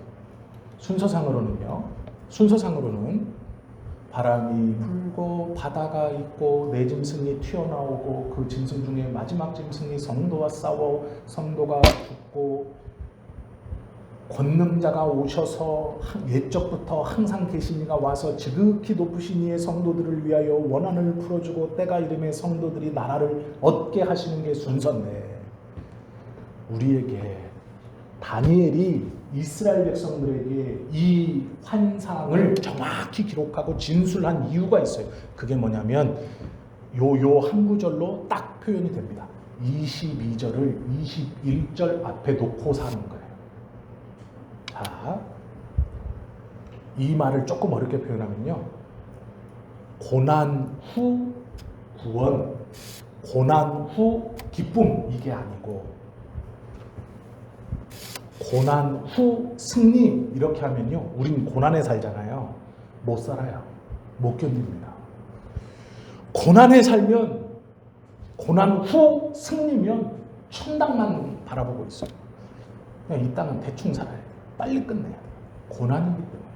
순서상으로는 바람이 불고 바다가 있고 내 짐승이 튀어나오고 그 짐승 중에 마지막 짐승이 성도와 싸워 성도가 죽고 권능자가 오셔서 옛적부터 항상 계신 이가 와서 지극히 높으신 이의 성도들을 위하여 원한을 풀어주고 때가 이름에 성도들이 나라를 얻게 하시는 게 순서인데, 우리에게 다니엘이 이스라엘 백성들에게 이 환상을 정확히 기록하고 진술한 이유가 있어요. 그게 뭐냐면 요 한 구절로 딱 표현이 됩니다. 22절을 21절 앞에 놓고 사는 거예요. 자, 이 말을 조금 어렵게 표현하면요, 고난 후 구원, 고난 후 기쁨, 이게 아니고 고난 후 승리, 이렇게 하면요, 우린 고난에 살잖아요. 못 살아요. 못 견딥니다. 고난에 살면, 고난 후 승리면 천당만 바라보고 있어요. 그냥 이 땅은 대충 살아야 돼요. 빨리 끝내야 돼요. 고난이기 때문에.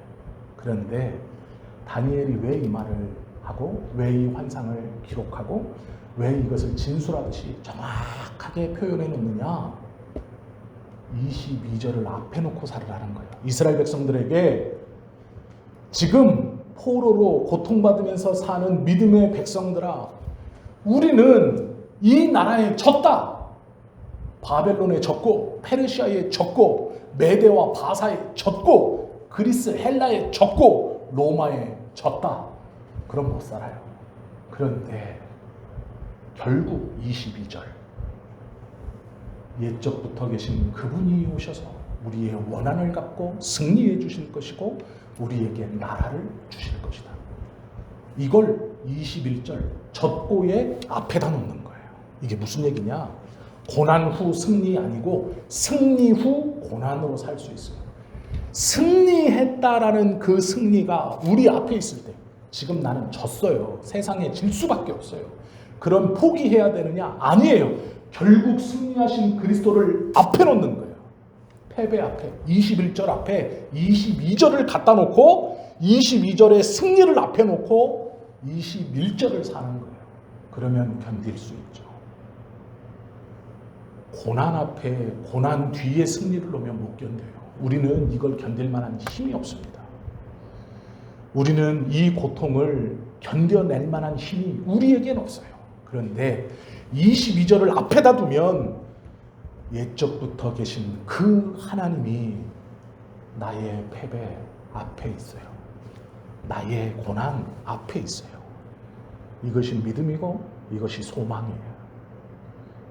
그런데 다니엘이 왜 이 말을 하고 왜 이 환상을 기록하고 왜 이것을 진술하듯이 정확하게 표현해 놓느냐? 22절을 앞에 놓고 살으라는 거예요. 이스라엘 백성들에게 지금 포로로 고통받으면서 사는 믿음의 백성들아, 우리는 이 나라에 졌다. 바벨론에 졌고 페르시아에 졌고 메대와 바사에 졌고 그리스 헬라에 졌고 로마에 졌다. 그럼 못 살아요. 그런데 결국 22절, 옛적부터 계신 그분이 오셔서 우리의 원한을 갚고 승리해 주실 것이고 우리에게 나라를 주실 것이다. 이걸 21절 젖고의 앞에다 놓는 거예요. 이게 무슨 얘기냐? 고난 후 승리 아니고 승리 후 고난으로 살 수 있어요. 승리했다라는 그 승리가 우리 앞에 있을 때, 지금 나는 졌어요. 세상에 질 수밖에 없어요. 그럼 포기해야 되느냐? 아니에요. 결국 승리하신 그리스도를 앞에 놓는 거예요. 패배 앞에, 21절 앞에 22절을 갖다 놓고 22절의 승리를 앞에 놓고 21절을 사는 거예요. 그러면 견딜 수 있죠. 고난 앞에, 고난 뒤에 승리를 놓으면 못 견뎌요. 우리는 이걸 견딜 만한 힘이 없습니다. 우리는 이 고통을 견뎌낼 만한 힘이 우리에겐 없어요. 그런데 22절을 앞에다 두면 옛적부터 계신 그 하나님이 나의 패배 앞에 있어요. 나의 고난 앞에 있어요. 이것이 믿음이고 이것이 소망이에요.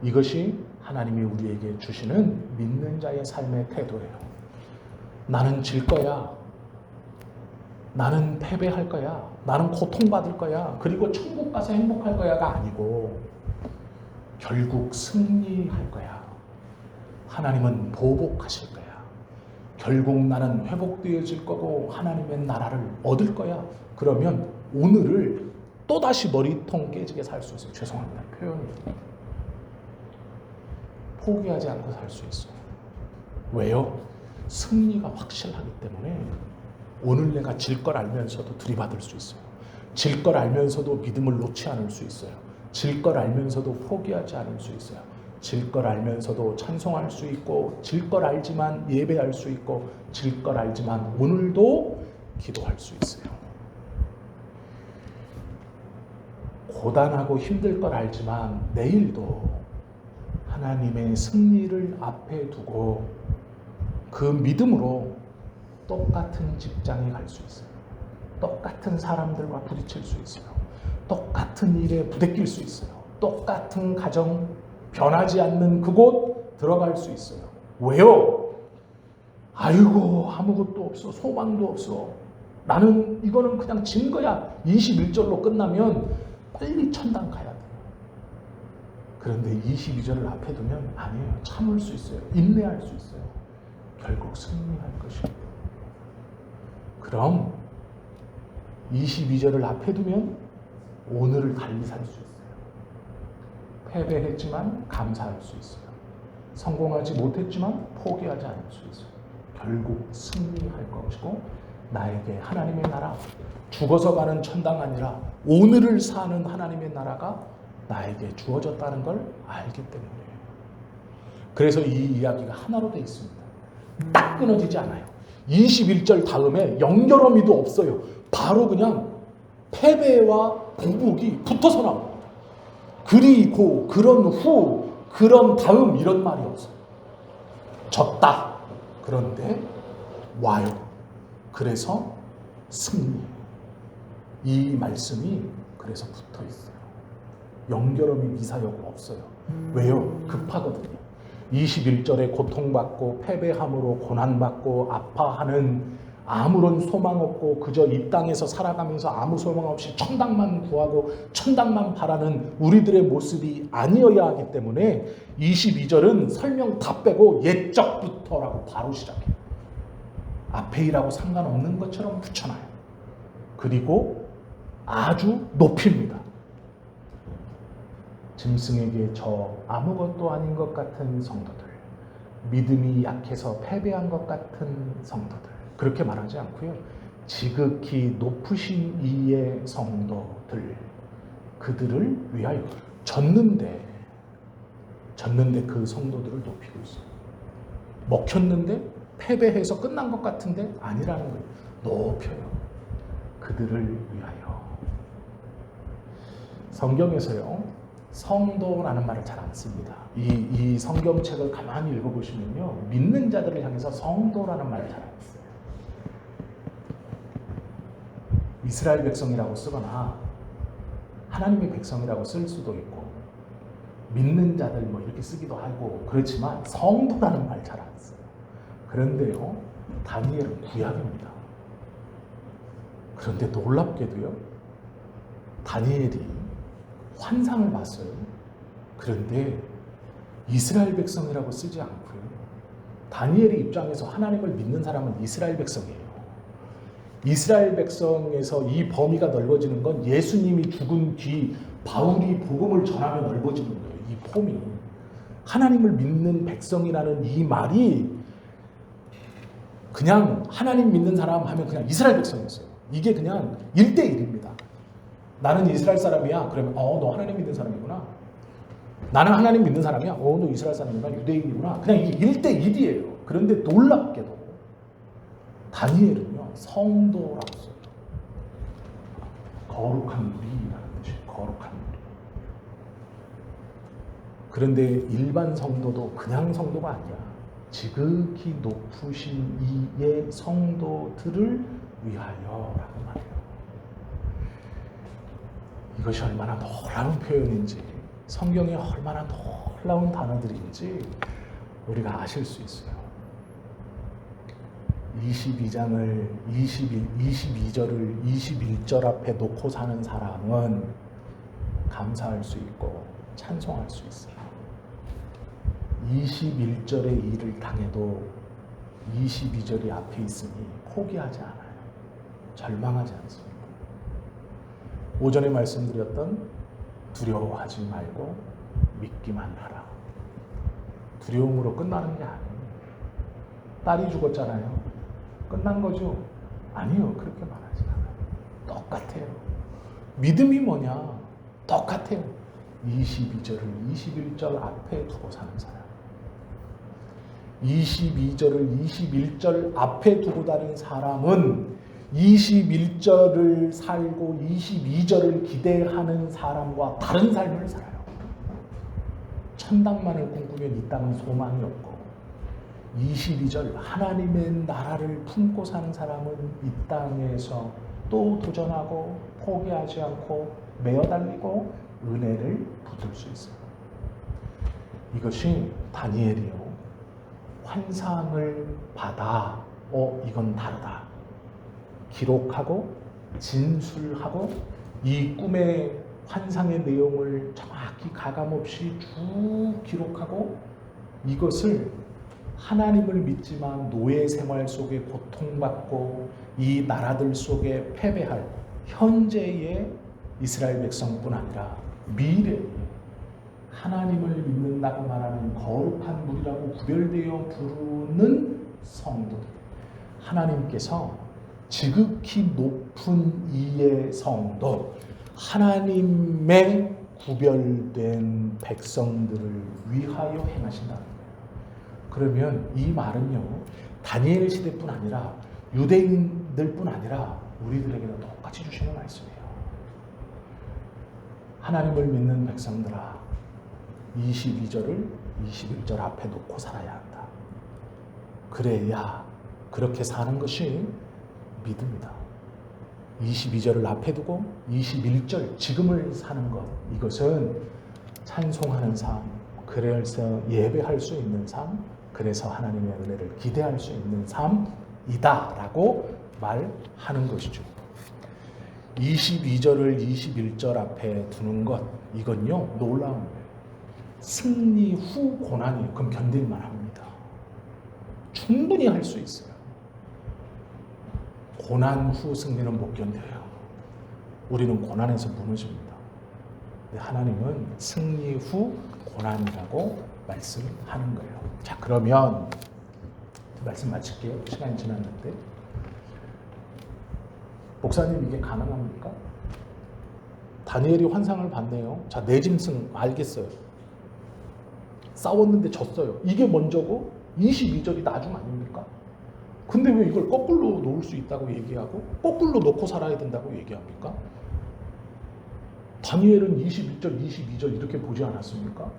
이것이 하나님이 우리에게 주시는 믿는 자의 삶의 태도예요. 나는 질 거야. 나는 패배할 거야, 나는 고통받을 거야, 그리고 천국 가서 행복할 거야가 아니고 결국 승리할 거야. 하나님은 보복하실 거야. 결국 나는 회복되어질 거고 하나님의 나라를 얻을 거야. 그러면 오늘을 또다시 머리통 깨지게 살 수 있어요. 죄송합니다, 표현이. 포기하지 않고 살 수 있어요. 왜요? 승리가 확실하기 때문에 오늘 내가 질 걸 알면서도 들이받을 수 있어요. 질 걸 알면서도 믿음을 놓지 않을 수 있어요. 질 걸 알면서도 포기하지 않을 수 있어요. 질 걸 알면서도 찬송할 수 있고, 질 걸 알지만 예배할 수 있고, 질 걸 알지만 오늘도 기도할 수 있어요. 고단하고 힘들 걸 알지만 내일도 하나님의 승리를 앞에 두고 그 믿음으로 똑같은 직장에 갈 수 있어요. 똑같은 사람들과 부딪힐 수 있어요. 똑같은 일에 부대낄 수 있어요. 똑같은 가정, 변하지 않는 그곳 들어갈 수 있어요. 왜요? 아이고, 아무것도 없어. 소망도 없어. 나는 이거는 그냥 진 거야. 21절로 끝나면 빨리 천당 가야 돼요. 그런데 22절을 앞에 두면 아니에요. 참을 수 있어요. 인내할 수 있어요. 결국 승리할 것입니다. 그럼 22절을 앞에 두면 오늘을 달리 살 수 있어요. 패배했지만 감사할 수 있어요. 성공하지 못했지만 포기하지 않을 수 있어요. 결국 승리할 것이고 나에게 하나님의 나라, 죽어서 가는 천당 아니라 오늘을 사는 하나님의 나라가 나에게 주어졌다는 걸 알기 때문이에요. 그래서 이 이야기가 하나로 되어 있습니다. 딱 끊어지지 않아요. 21절 다음에 연결어미도 없어요. 바로 그냥 패배와 보복이 붙어서 나옵니다. 그리고, 그런 후, 그런 다음 이런 말이 없어요. 졌다. 그런데 와요. 그래서 승리. 이 말씀이 그래서 붙어 있어요. 연결어미 미사여가 없어요. 왜요? 급하거든요. 21절에 고통받고 패배함으로 고난받고 아파하는, 아무런 소망 없고 그저 이 땅에서 살아가면서 아무 소망 없이 천당만 구하고 천당만 바라는 우리들의 모습이 아니어야 하기 때문에 22절은 설명 다 빼고 옛적부터라고 바로 시작해요. 앞에 일하고 상관없는 것처럼 붙여놔요. 그리고 아주 높입니다. 짐승에게 저 아무것도 아닌 것 같은 성도들, 믿음이 약해서 패배한 것 같은 성도들, 그렇게 말하지 않고요. 지극히 높으신 이의 성도들, 그들을 위하여 졌는데 그 성도들을 높이고 있어요. 먹혔는데 패배해서 끝난 것 같은데 아니라는 거예요. 높여요. 그들을 위하여. 성경에서요, 성도라는 말을 잘 안 씁니다. 이 성경책을 가만히 읽어보시면요, 믿는 자들을 향해서 성도라는 말을 잘 안 써요. 이스라엘 백성이라고 쓰거나 하나님의 백성이라고 쓸 수도 있고 믿는 자들 뭐 이렇게 쓰기도 하고 그렇지만 성도라는 말 잘 안 써요. 그런데요, 다니엘은 구약입니다. 그런데 놀랍게도요, 다니엘이 환상을 봤어요. 그런데 이스라엘 백성이라고 쓰지 않고요, 다니엘의 입장에서 하나님을 믿는 사람은 이스라엘 백성이에요. 이스라엘 백성에서 이 범위가 넓어지는 건 예수님이 죽은 뒤 바울이 복음을 전하며 넓어지는 거예요. 이 폼이. 하나님을 믿는 백성이라는 이 말이 그냥 하나님 믿는 사람 하면 그냥 이스라엘 백성이었어요. 이게 그냥 1대1입니다. 나는 이스라엘 사람이야. 그러면 너 하나님 믿는 사람이구나. 나는 하나님 믿는 사람이야. 너 이스라엘 사람이구나. 유대인이구나. 그냥 이게 1대1이에요. 그런데 놀랍게도 다니엘은요, 성도라고 써요. 거룩한 무리라는 뜻이에요. 거룩한 무리. 그런데 일반 성도도 그냥 성도가 아니야. 지극히 높으신 이의 성도들을 위하여라고 말해요. 이것이 얼마나 놀라운 표현인지, 성경에 얼마나 놀라운 단어들인지 우리가 아실 수 있어요. 22장을 22절을 21절 앞에 놓고 사는 사람은 감사할 수 있고 찬송할 수 있어요. 21절의 일을 당해도 22절이 앞에 있으니 포기하지 않아요. 절망하지 않습니다. 오전에 말씀드렸던 두려워하지 말고 믿기만 하라. 두려움으로 끝나는 게 아니에요. 딸이 죽었잖아요. 끝난 거죠? 아니요. 그렇게 말하지 않아요. 똑같아요. 믿음이 뭐냐? 똑같아요. 22절을 21절 앞에 두고 사는 사람. 22절을 21절 앞에 두고 다니는 사람은 21절을 살고 22절을 기대하는 사람과 다른 삶을 살아요. 천당만을 꿈꾸면 이 땅은 소망이 없고 22절 하나님의 나라를 품고 사는 사람은 이 땅에서 또 도전하고 포기하지 않고 메어달리고 은혜를 붙들 수 있어요. 이것이 다니엘이요. 환상을 받아 이건 다르다. 기록하고 진술하고 이 꿈의 환상의 내용을 정확히 가감없이 쭉 기록하고 이것을 하나님을 믿지만 노예 생활 속에 고통받고 이 나라들 속에 패배할 현재의 이스라엘 백성뿐 아니라 미래에 하나님을 믿는다고 말하는 거룩한 무리라고 구별되어 부르는 성도들, 하나님께서 지극히 높은 이의 성도, 하나님의 구별된 백성들을 위하여 행하신다는 거예요. 그러면 이 말은요, 다니엘 시대뿐 아니라 유대인들뿐 아니라 우리들에게도 똑같이 주시는 말씀이에요. 하나님을 믿는 백성들아, 22절을 21절 앞에 놓고 살아야 한다. 그래야 그렇게 사는 것이 믿음이다. 22절을 앞에 두고 21절 지금을 사는 것, 이것은 찬송하는 삶, 그래서 예배할 수 있는 삶, 그래서 하나님의 은혜를 기대할 수 있는 삶이다 라고 말하는 것이죠. 22절을 21절 앞에 두는 것, 이건요 놀라운 거예요. 승리 후 고난이에요. 그럼 견딜만 합니다. 충분히 할 수 있어요. 고난 후 승리는 못 견뎌요. 우리는 고난에서 무너집니다. 근데 하나님은 승리 후 고난이라고 말씀하는 거예요. 자, 그러면 말씀 마칠게요. 시간이 지났는데, 목사님 이게 가능합니까? 다니엘이 환상을 봤네요. 자, 내 짐승 알겠어요. 싸웠는데 졌어요. 이게 먼저고 22절이 나중 아닙니까? 근데 왜 이걸 거꾸로 놓을 수 있다고 얘기하고 거꾸로 놓고 살아야 된다고 얘기합니까? 다니엘은 21절, 22절 이렇게 보지 않았습니까?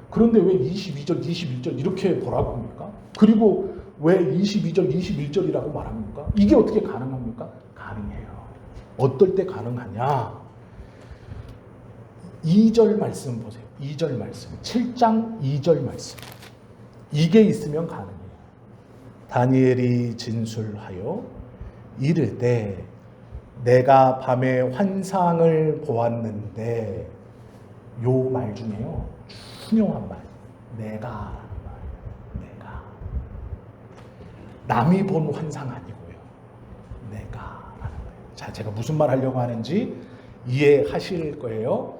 그런데 왜 22절, 21절 이렇게 보라고 합니까? 그리고 왜 22절, 21절이라고 말합니까? 이게 어떻게 가능합니까? 가능해요. 어떨 때 가능하냐? 2절 말씀 보세요. 2절 말씀. 7장 2절 말씀. 이게 있으면 가능해요. 다니엘이 진술하여 이르되 내가 밤에 환상을 보았는데, 요 말 중에요 중요한 말, 내가 남이 본 환상 아니고요, 내가 라는 거예요. 자, 제가 무슨 말 하려고 하는지 이해하실 거예요.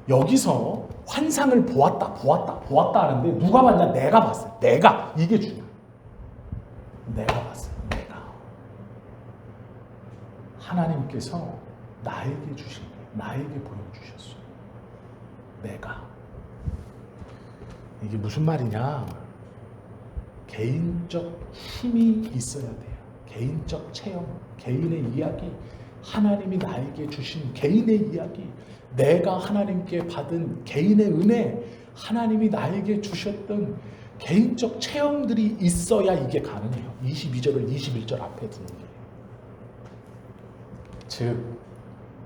여기서 환상을 보았다 하는데 누가 봤냐? 내가 봤어요. 내가. 이게 중요해요. 내가 봤어요. 내가. 하나님께서 나에게 주신 거예요. 나에게 보여주셨어요. 내가. 이게 무슨 말이냐? 개인적 힘이 있어야 돼요. 개인적 체험, 개인의 이야기, 하나님이 나에게 주신 개인의 이야기, 내가 하나님께 받은 개인의 은혜, 하나님이 나에게 주셨던 개인적 체험들이 있어야 이게 가능해요. 22절을 21절 앞에 두는 게. 즉,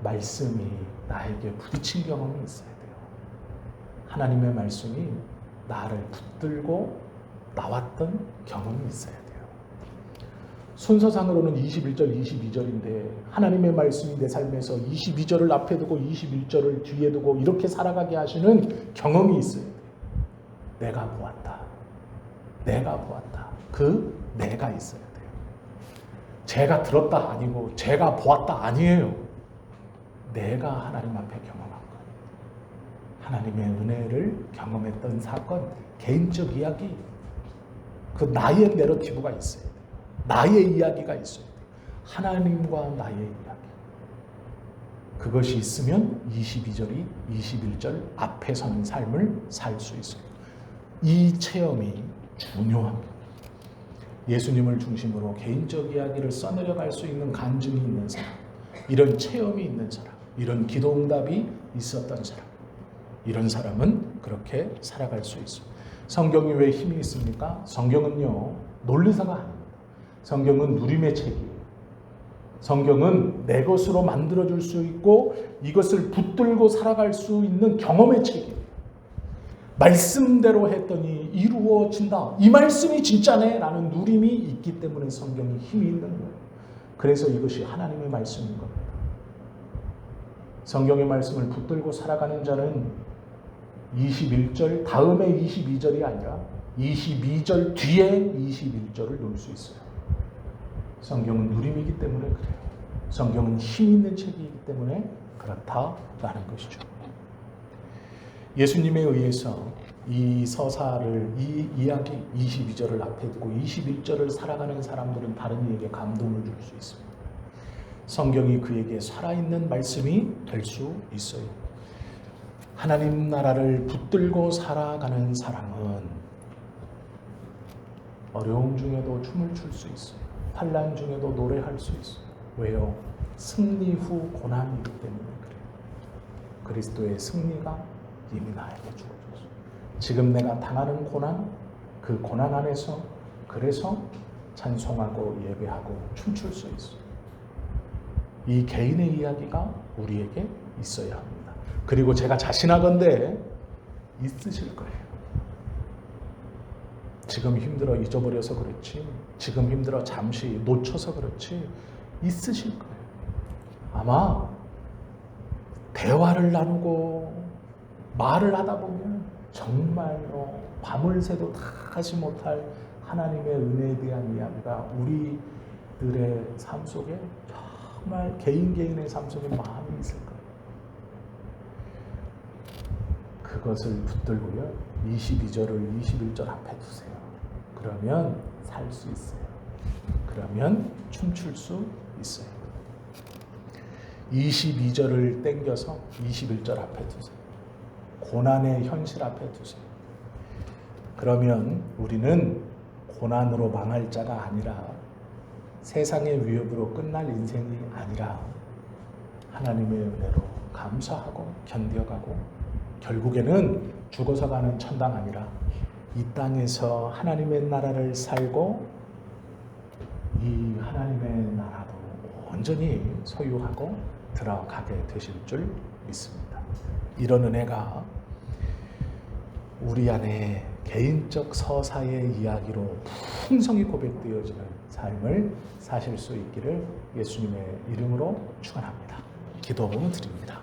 말씀이 나에게 부딪힌 경험이 있어야 돼요. 하나님의 말씀이 나를 붙들고 나왔던 경험이 있어야 돼요. 순서상으로는 21절, 22절인데 하나님의 말씀이 내 삶에서 22절을 앞에 두고 21절을 뒤에 두고 이렇게 살아가게 하시는 경험이 있어요. 내가 보았다. 내가 보았다. 그 내가 있어야 돼요. 제가 들었다 아니고 제가 보았다 아니에요. 내가 하나님 앞에 경험한 것. 하나님의 은혜를 경험했던 사건, 개인적 이야기, 그 나의 내러티브가 있어요. 나의 이야기가 있어요. 하나님과 나의 이야기. 그것이 있으면 22절이 21절 앞에 서는 삶을 살 수 있어요. 이 체험이 중요합니다. 예수님을 중심으로 개인적 이야기를 써내려갈 수 있는 간증이 있는 사람, 이런 체험이 있는 사람, 이런 기도응답이 있었던 사람, 이런 사람은 그렇게 살아갈 수 있어요. 성경이 왜 힘이 있습니까? 성경은요, 논리사가 아닙니다. 성경은 누림의 책이에요. 성경은 내 것으로 만들어줄 수 있고 이것을 붙들고 살아갈 수 있는 경험의 책이에요. 말씀대로 했더니 이루어진다. 이 말씀이 진짜네 라는 누림이 있기 때문에 성경이 힘이 있는 거예요. 그래서 이것이 하나님의 말씀인 겁니다. 성경의 말씀을 붙들고 살아가는 자는 21절 다음에 22절이 아니라 22절 뒤에 21절을 놓을 수 있어요. 성경은 누림이기 때문에 그래요. 성경은 힘 있는 책이기 때문에 그렇다라는 것이죠. 예수님에 의해서 이 서사를, 이 이야기 22절을 앞에 두고 21절을 살아가는 사람들은 다른 이에게 감동을 줄 수 있습니다. 성경이 그에게 살아있는 말씀이 될 수 있어요. 하나님 나라를 붙들고 살아가는 사람은 어려움 중에도 춤을 출 수 있어요. 환난 중에도 노래할 수 있어요. 왜요? 승리 후 고난이기 때문에 그래요. 그리스도의 승리가 이미 나에게 주어졌어요. 지금 내가 당하는 고난, 그 고난 안에서 그래서 찬송하고 예배하고 춤출 수 있어요. 이 개인의 이야기가 우리에게 있어야 합니다. 그리고 제가 자신하건대 있으실 거예요. 지금 힘들어 잊어버려서 그렇지, 지금 힘들어 잠시 놓쳐서 그렇지 있으실 거예요. 아마 대화를 나누고 말을 하다 보면 정말로 밤을 새도 다 하지 못할 하나님의 은혜에 대한 이야기가 우리들의 삶 속에 정말 개인의 삶 속에 많이 있을 거예요. 그것을 붙들고요, 22절을 21절 앞에 두세요. 그러면 살 수 있어요. 그러면 춤출 수 있어요. 22절을 땡겨서 21절 앞에 두세요. 고난의 현실 앞에 두세요. 그러면 우리는 고난으로 망할 자가 아니라, 세상의 위협으로 끝날 인생이 아니라 하나님의 은혜로 감사하고 견뎌가고 결국에는 죽어서 가는 천당 아니라 이 땅에서 하나님의 나라를 살고 이 하나님의 나라도 온전히 소유하고 들어가게 되실 줄 믿습니다. 이런 은혜가 우리 안에 개인적 서사의 이야기로 풍성히 고백되어지는 삶을 사실 수 있기를 예수님의 이름으로 축원합니다. 기도드립니다.